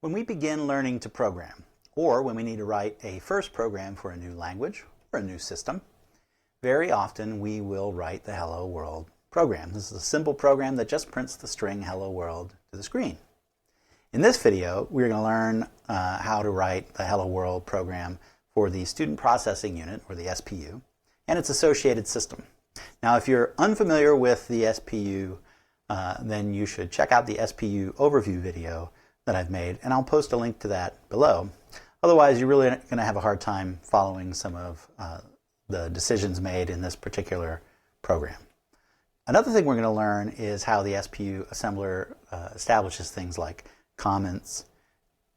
When we begin learning to program, or when we need to write a first program for a new language or a new system, very often we will write the Hello World program. This is a simple program that just prints the string Hello World to the screen. In this video, we're going to learn how to write the Hello World program for the Student Processing Unit, or the SPU, and its associated system. Now, if you're unfamiliar with the SPU, then you should check out the SPU overview video that I've made, and I'll post a link to that below. Otherwise, you're really going to have a hard time following some of the decisions made in this particular program. Another thing we're going to learn is how the SPU assembler establishes things like comments,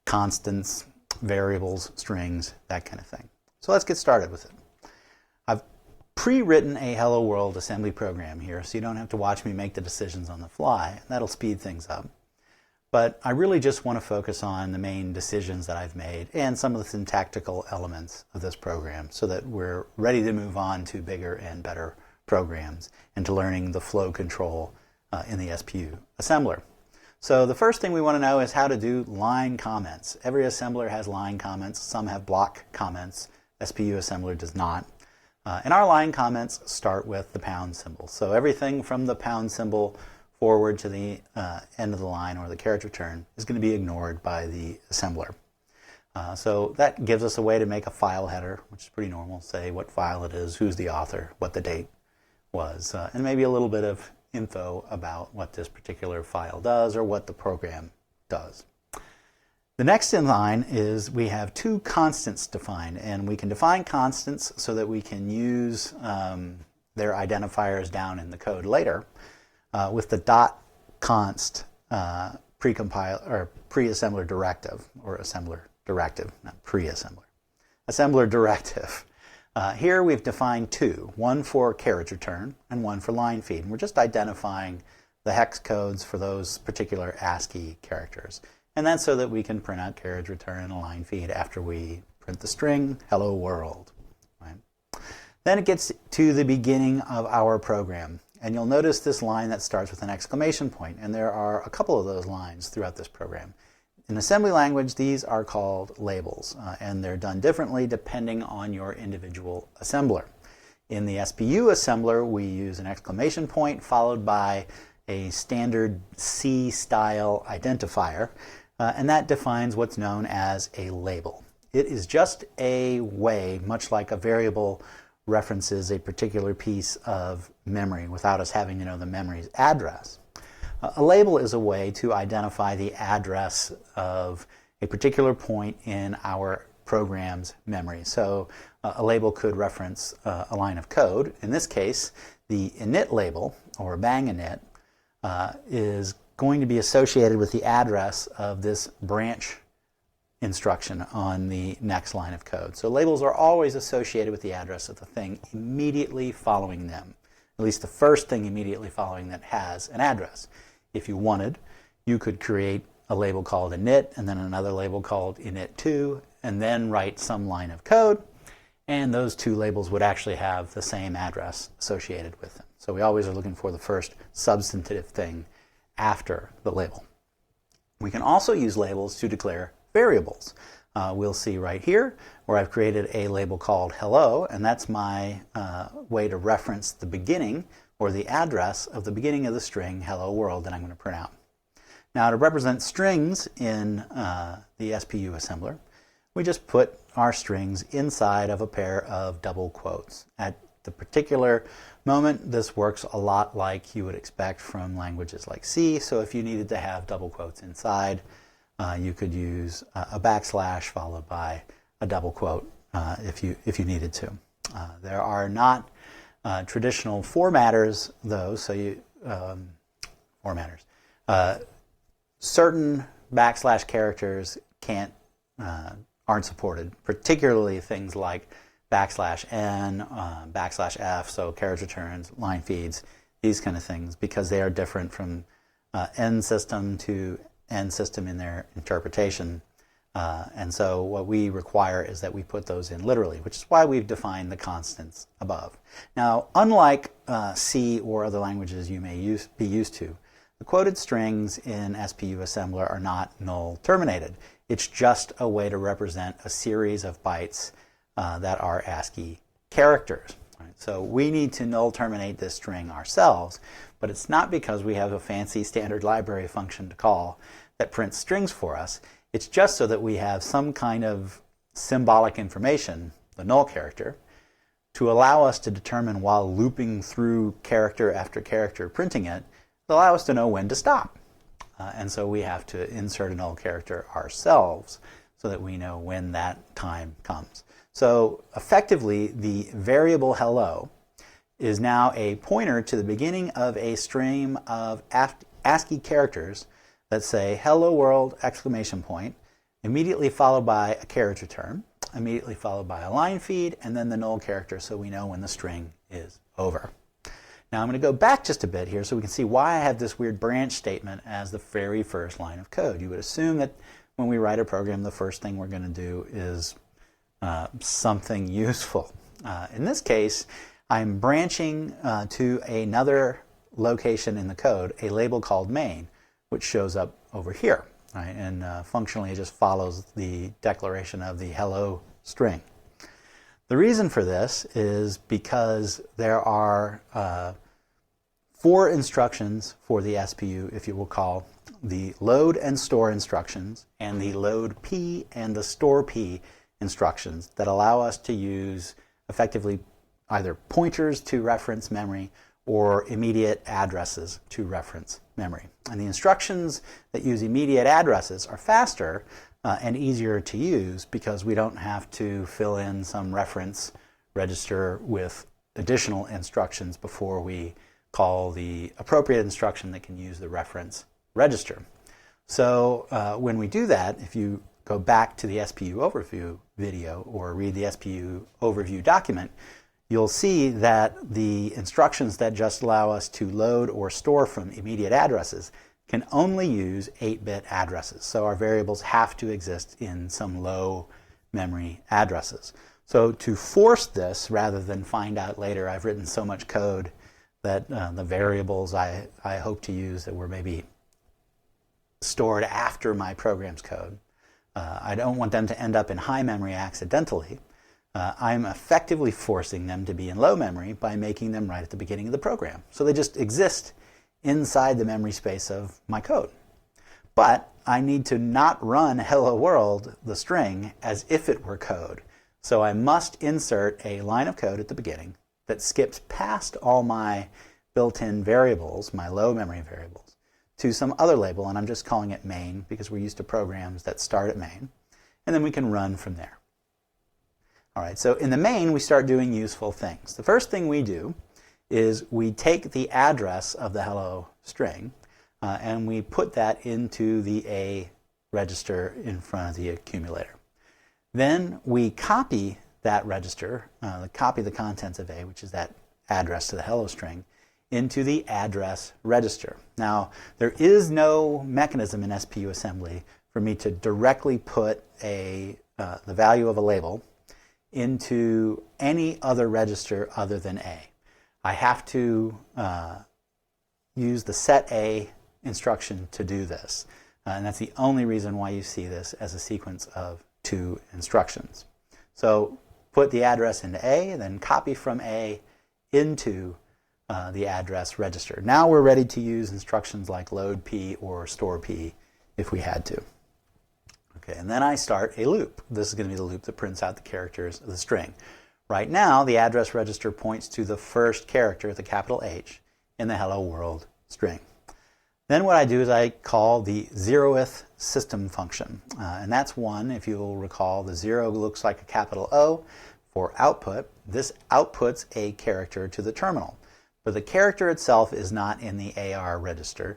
constants, variables, strings, that kind of thing. So let's get started with it. I've pre-written a Hello World assembly program here, so you don't have to watch me make the decisions on the fly. That'll speed things up. But I really just want to focus on the main decisions that I've made and some of the syntactical elements of this program so that we're ready to move on to bigger and better programs and to learning the flow control in the SPU assembler. So the first thing we want to know is how to do line comments. Every assembler has line comments. Some have block comments. SPU assembler does not. And our line comments start with the pound symbol. So everything from the pound symbol forward to the end of the line or the carriage return is going to be ignored by the assembler. So that gives us a way to make a file header, which is pretty normal. Say what file it is, who's the author, what the date was, and maybe a little bit of info about what this particular file does or what the program does. The next in line is we have two constants defined, and we can define constants so that we can use their identifiers down in the code later. With the dot const precompile or pre-assembler directive, or assembler directive, not pre-assembler, assembler directive. Here we've defined two, one for carriage return and one for line feed. And we're just identifying the hex codes for those particular ASCII characters. And that's so that we can print out carriage return and a line feed after we print the string Hello World. Right? Then it gets to the beginning of our program. And you'll notice this line that starts with an exclamation point, and there are a couple of those lines throughout this program. In assembly language, these are called labels, and they're done differently depending on your individual assembler. In the SPU assembler, we use an exclamation point followed by a standard C-style identifier, and that defines what's known as a label. It is just a way, much like a variable references a particular piece of memory without us having to know the memory's address. A label is a way to identify the address of a particular point in our program's memory. So a label could reference a line of code. In this case, the init label, or bang init, is going to be associated with the address of this branch instruction on the next line of code. So labels are always associated with the address of the thing immediately following them, at least the first thing immediately following that has an address. If you wanted, you could create a label called init and then another label called init2 and then write some line of code, and those two labels would actually have the same address associated with them. So we always are looking for the first substantive thing after the label. We can also use labels to declare variables. We'll see right here where I've created a label called hello, and that's my way to reference the beginning or the address of the beginning of the string Hello World that I'm going to print out. Now, to represent strings in the SPU assembler, we just put our strings inside of a pair of double quotes. At the particular moment, this works a lot like you would expect from languages like C, so if you needed to have double quotes inside, you could use a backslash followed by a double quote if you needed to. There are not traditional formatters, though, so certain backslash characters aren't supported, particularly things like backslash n, backslash f, so carriage returns, line feeds, these kind of things, because they are different from end system to end system in their interpretation. And so what we require is that we put those in literally, which is why we've defined the constants above. Now, unlike C or other languages you may be used to, The quoted strings in SPU assembler are not null terminated. It's just a way to represent a series of bytes that are ASCII characters. Right? So we need to null terminate this string ourselves, but it's not because we have a fancy standard library function to call that prints strings for us. It's just so that we have some kind of symbolic information, the null character, to allow us to determine while looping through character after character printing it, allow us to know when to stop. And so we have to insert a null character ourselves so that we know when that time comes. So effectively, the variable hello is now a pointer to the beginning of a stream of ASCII characters that say hello world exclamation point, immediately followed by a character term, immediately followed by a line feed, and then the null character so we know when the string is over. Now I'm going to go back just a bit here so we can see why I have this weird branch statement as the very first line of code. You would assume that when we write a program, the first thing we're going to do is something useful. In this case, I'm branching to another location in the code, a label called main, which shows up over here. Right? And functionally, it just follows the declaration of the hello string. The reason for this is because there are 4 instructions for the SPU, if you will call, the load and store instructions and the load P and the store P instructions that allow us to use effectively either pointers to reference memory or immediate addresses to reference memory. And the instructions that use immediate addresses are faster and easier to use because we don't have to fill in some reference register with additional instructions before we call the appropriate instruction that can use the reference register. So when we do that, if you go back to the SPU overview video or read the SPU overview document, you'll see that the instructions that just allow us to load or store from immediate addresses can only use 8-bit addresses. So our variables have to exist in some low memory addresses. So to force this, rather than find out later, I've written so much code that the variables I hope to use that were maybe stored after my program's code, I don't want them to end up in high memory accidentally. I'm effectively forcing them to be in low memory by making them right at the beginning of the program. So they just exist inside the memory space of my code. But I need to not run hello world, the string, as if it were code. So I must insert a line of code at the beginning that skips past all my built-in variables, my low memory variables, to some other label, and I'm just calling it main because we're used to programs that start at main, and then we can run from there. All right, so in the main, we start doing useful things. The first thing we do is we take the address of the hello string and we put that into the A register in front of the accumulator. Then we copy that register, copy the contents of A, which is that address to the hello string, into the address register. Now, there is no mechanism in SPU assembly for me to directly put the value of a label into any other register other than A. I have to use the set A instruction to do this. And that's the only reason why you see this as a sequence of 2 instructions. So put the address into A, then copy from A into the address register. Now we're ready to use instructions like load P or store P if we had to. Okay, and then I start a loop. This is going to be the loop that prints out the characters of the string. Right now, the address register points to the first character, the capital H, in the hello world string. Then what I do is I call the 0th system function. And that's one, if you'll recall, the 0 looks like a capital O for output. This outputs a character to the terminal. But the character itself is not in the AR register.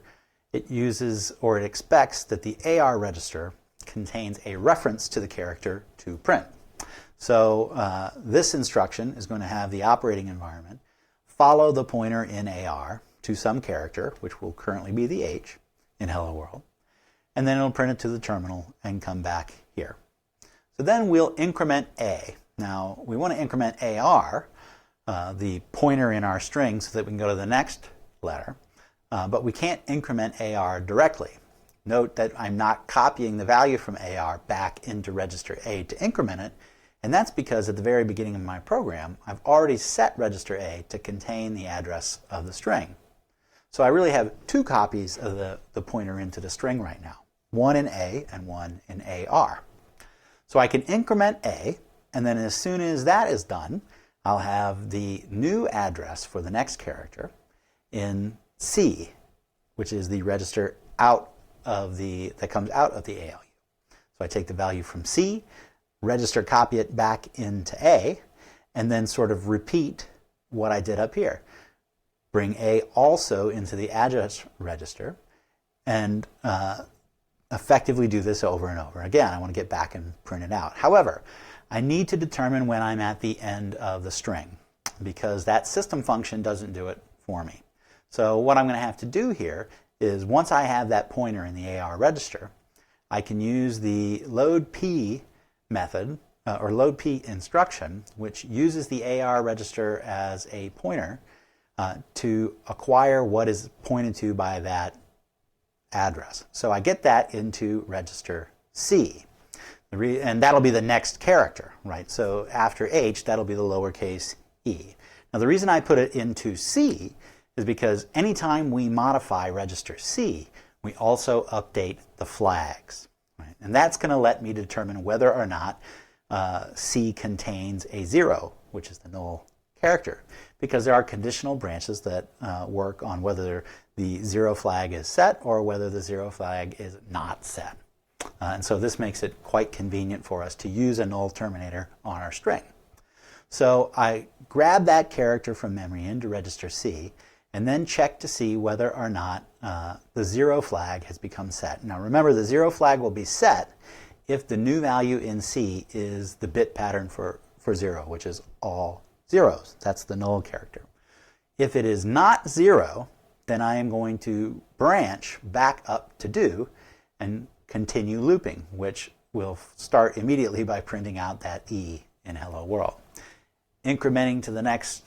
It uses, or it expects, that the AR register contains a reference to the character to print. So this instruction is going to have the operating environment follow the pointer in AR to some character, which will currently be the H in hello world, and then it'll print it to the terminal and come back here. So then we'll increment A. Now we want to increment AR, the pointer in our string, so that we can go to the next letter. but we can't increment AR directly. Note that I'm not copying the value from AR back into register A to increment it, and that's because at the very beginning of my program, I've already set register A to contain the address of the string. So I really have two copies of the pointer into the string right now, one in A and one in AR. So I can increment A, and then as soon as that is done, I'll have the new address for the next character in C, which is the register that comes out of the ALU. So I take the value from C, register copy it back into A, and then sort of repeat what I did up here. Bring A also into the address register and effectively do this over and over. Again, I want to get back and print it out. However, I need to determine when I'm at the end of the string because that system function doesn't do it for me. So what I'm going to have to do here is once I have that pointer in the AR register, I can use the load P method or load P instruction, which uses the AR register as a pointer to acquire what is pointed to by that address. So I get that into register C. And that'll be the next character, right? So after H, that'll be the lowercase e. Now the reason I put it into C is because anytime we modify register C, we also update the flags. Right? And that's going to let me determine whether or not C contains a 0, which is the null character, because there are conditional branches that work on whether the 0 flag is set or whether the 0 flag is not set. And so this makes it quite convenient for us to use a null terminator on our string. So I grab that character from memory into register C and then check to see whether or not the 0 flag has become set. Now remember, the 0 flag will be set if the new value in C is the bit pattern for 0, which is all zeros. That's the null character. If it is not 0, then I am going to branch back up to do and continue looping, which will start immediately by printing out that E in Hello World. Incrementing to the next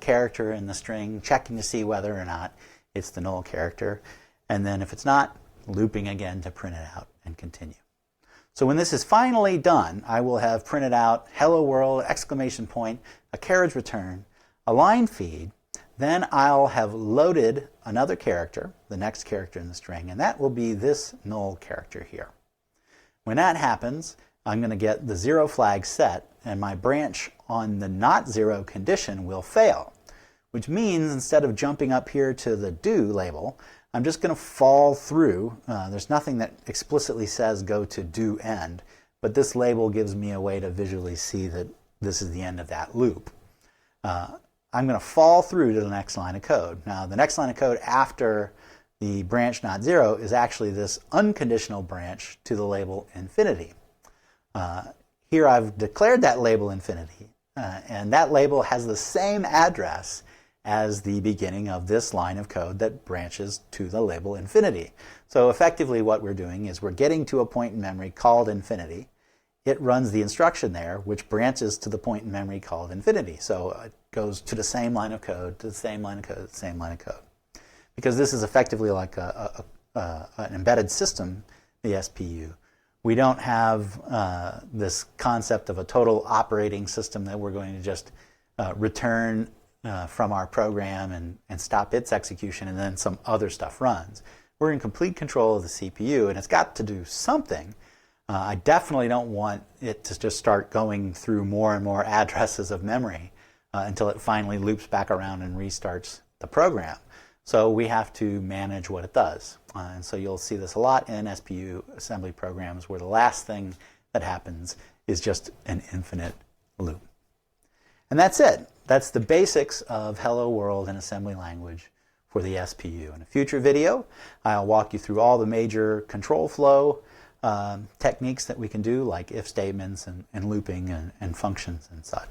character in the string, checking to see whether or not it's the null character, and then if it's not, looping again to print it out and continue. So when this is finally done, I will have printed out Hello World, exclamation point, a carriage return, a line feed, then I'll have loaded another character, the next character in the string, and that will be this null character here. When that happens, I'm going to get the 0 flag set, and my branch on the not 0 condition will fail, which means instead of jumping up here to the do label, I'm just going to fall through. There's nothing that explicitly says go to do end, but this label gives me a way to visually see that this is the end of that loop. I'm going to fall through to the next line of code. Now, the next line of code after the branch not 0 is actually this unconditional branch to the label infinity. Here I've declared that label infinity, and that label has the same address as the beginning of this line of code that branches to the label infinity. So effectively what we're doing is we're getting to a point in memory called infinity. It runs the instruction there, which branches to the point in memory called infinity. So it goes to the same line of code, to the same line of code, to the same line of code. Because this is effectively like an embedded system, the SPU. We don't have this concept of a total operating system that we're going to just return from our program and stop its execution and then some other stuff runs. We're in complete control of the CPU, and it's got to do something. I definitely don't want it to just start going through more and more addresses of memory until it finally loops back around and restarts the program. So we have to manage what it does. And so you'll see this a lot in SPU assembly programs where the last thing that happens is just an infinite loop. And that's it. That's the basics of Hello World in assembly language for the SPU. In a future video, I'll walk you through all the major control flow techniques that we can do, like if statements and looping and functions and such.